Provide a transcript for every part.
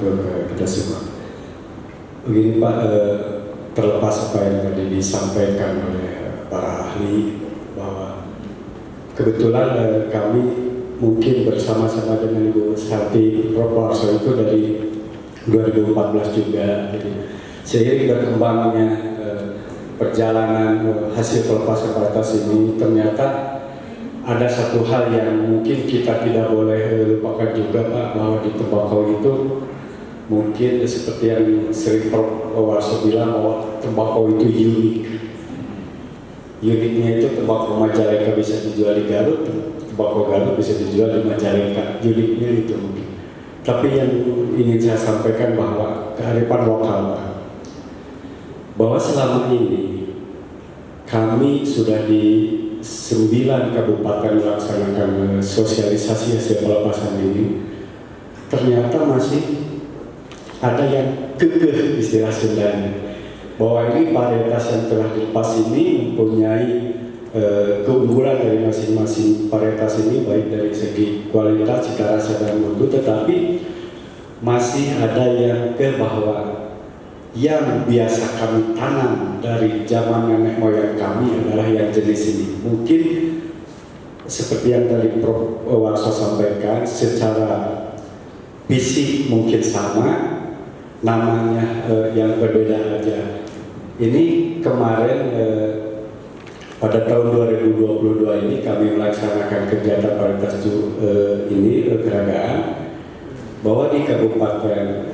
untuk kita semua. Begini Pak, terlepas apa yang tadi disampaikan oleh para ahli, bahwa kebetulan kami mungkin bersama-sama dengan Ibu Sarti Proparso itu dari 2014 juga. Jadi, seiring berkembangnya perjalanan hasil pelepasan varietas ini, ternyata ada satu hal yang mungkin kita tidak boleh lupakan juga Pak, bahwa di tembakau itu mungkin seperti yang sering Prof. Warso bilang, bahwa tembakau itu unik. Uniknya itu tembakau Majalengka bisa dijual di Garut, tembakau Garut bisa dijual di Majalengka. Uniknya itu mungkin. Tapi yang ingin saya sampaikan bahwa kearifan lokal, bahwa selama ini kami sudah di 9 kabupaten melaksanakan sosialisasi hasil pelepasan ini, ternyata masih ada yang kekeh istilah Sundanya, bahwa ini varietas yang telah dilepas ini mempunyai keunggulan dari masing-masing varietas ini, baik dari segi kualitas, cita rasa dan mutu, tetapi masih ada yang bahwa yang biasa kami tanam dari zaman nenek moyang kami adalah yang jenis ini. Mungkin seperti yang tadi Prof. Warso sampaikan, secara fisik mungkin sama, namanya yang berbeda aja. Ini kemarin pada tahun 2022 ini kami melaksanakan kegiatan varietas ini peragaan, bahwa di Kabupaten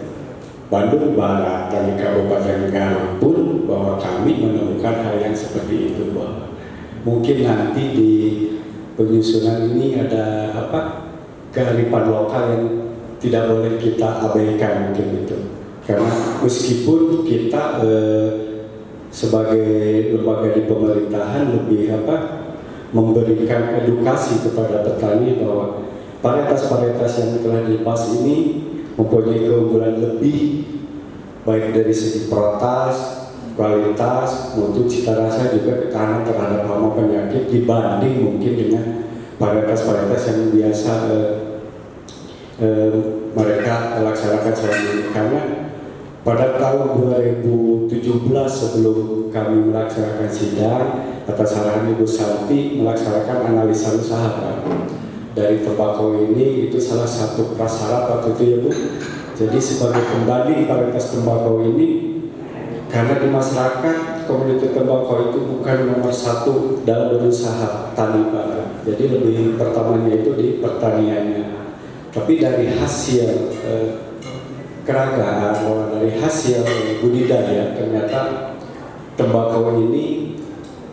Bandung Barat dan di Kabupaten Garut pun bahwa kami menemukan hal yang seperti itu, bahwa mungkin nanti di penyusunan ini ada kearifan lokal yang tidak boleh kita abaikan mungkin itu, karena meskipun kita sebagai lembaga di pemerintahan lebih memberikan edukasi kepada petani bahwa varietas-varietas yang telah dilepas ini mempunyai keunggulan lebih, baik dari segi protas, kualitas, mutu, cita rasa, juga ketahanan terhadap hama penyakit dibanding mungkin dengan varietas-varietas yang biasa mereka laksanakan selama ini. Karena pada tahun 2017 sebelum kami melaksanakan sidang atas arahan Ibu Santi melaksanakan analisa usaha dari tembakau ini, itu salah satu prasyarat waktu itu ya Bu. Jadi sebagai pembanding varietas tembakau ini, karena di masyarakat komunitas tembakau itu bukan nomor satu dalam berusaha tani Pak. Jadi lebih pertamanya itu di pertaniannya. Tapi dari hasil keragaan, dari hasil budidaya, ternyata tembakau ini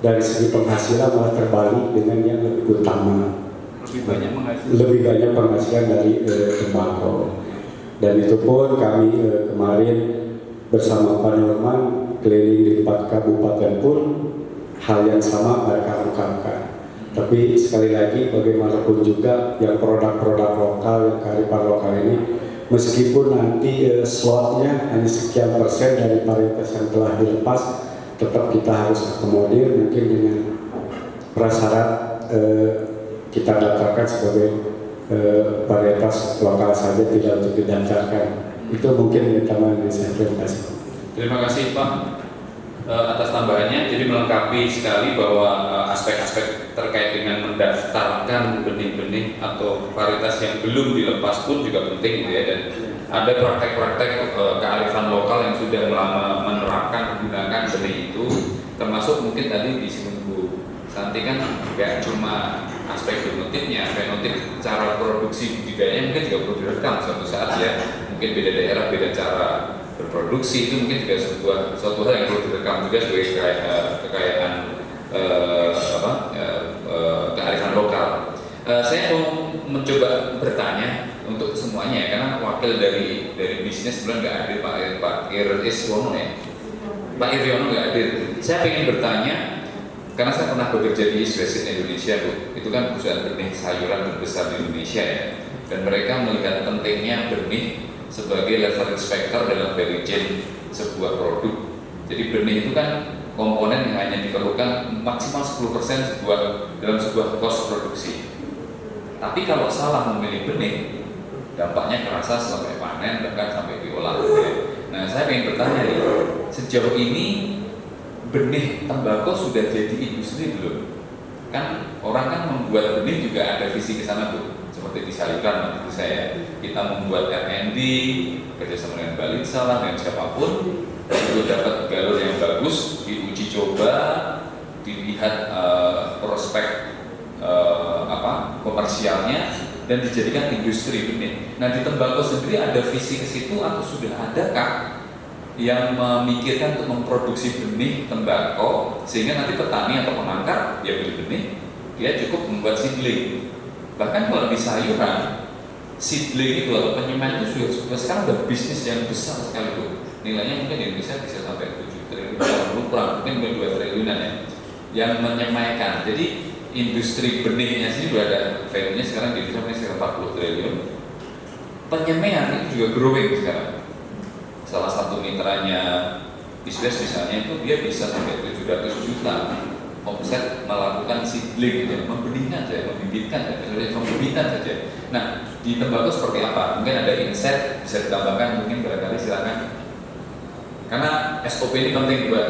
dari segi penghasilan malah terbalik dengan yang lebih utama. Lebih banyak penghasilan dari tembakau. Dan itu pun kami kemarin bersama Pak Norman keliling di 4 kabupaten pun hal yang sama mereka ungkapkan. Tapi sekali lagi bagaimanapun juga yang produk-produk lokal, yang kearifan lokal ini, meskipun nanti slotnya hanya sekian persen dari varietas yang telah dilepas, tetap kita harus akomodir mungkin dengan prasyarat kita daftarkan sebagai varietas lokal saja, tidak untuk didaftarkan. Itu mungkin pertama yang saya terima kasih. Terima kasih Pak atas tambahannya. Jadi melengkapi sekali bahwa aspek-aspek terkait dengan mendaftarkan benih-benih atau varietas yang belum dilepas pun juga penting gitu ya. Dan ada praktek-praktek kearifan lokal yang sudah lama menerapkan menggunakan benih itu, termasuk mungkin tadi disinggung Bu Santi kan nggak cuma aspek fenotipnya, fenotip cara produksi budidaya mungkin juga perlu direkam suatu saat ya. Mungkin beda daerah, beda cara berproduksi, itu mungkin juga suatu hal yang perlu direkam juga sebagai kekayaan kearifan lokal. Saya mau mencoba bertanya untuk semuanya, karena wakil dari bisnis sebenarnya nggak hadir, Pak Iriswono ya, Pak Iryono nggak hadir. Saya ingin bertanya, karena saya pernah bekerja di East West Indonesia Bu, itu kan perusahaan benih sayuran terbesar di Indonesia ya, dan mereka melihat pentingnya benih sebagai level inspector dalam value chain sebuah produk. Jadi benih itu kan komponen yang hanya diperlukan maksimal 10% dalam sebuah cost produksi. Tapi kalau salah memilih benih, dampaknya kerasa sampai panen, bahkan sampai di saya pengen bertanya nih, sejauh ini benih tembakau sudah jadi industri belum? Kan orang kan membuat benih juga ada visi ke sana tuh, seperti di Salikan waktu itu saya, kita membuat R&D kerjasama dengan Balitsa lah, dengan siapapun, itu dapat galur yang bagus, diuji coba, dilihat prospek komersialnya, dan dijadikan industri benih. Nah di tembakau sendiri ada visi ke situ atau sudah adakah yang memikirkan untuk memproduksi benih tembakau sehingga nanti petani atau penangkar dia beli benih, dia cukup membuat seedling. Bahkan kalau di sayuran, seedling itu atau penyemen itu sudah sekarang ada bisnis yang besar sekali tuh. Nilainya mungkin di Indonesia bisa sampai 7 triliun, kurang mungkin 2 triliunan ya, yang menyemaikan. Jadi industri benihnya sini sudah ada value-nya sekarang di Indonesia sekitar 40 triliun. Penyemaian itu juga growing sekarang. Salah satu mitranya Isles misalnya itu dia bisa sampai 700 juta omset melakukan seedling, ya, membenihkan saja, membibitkan saja. Nah di tembakau seperti apa? Mungkin ada insight bisa ditambahkan, mungkin barangkali silakan. Karena SOP ini penting buat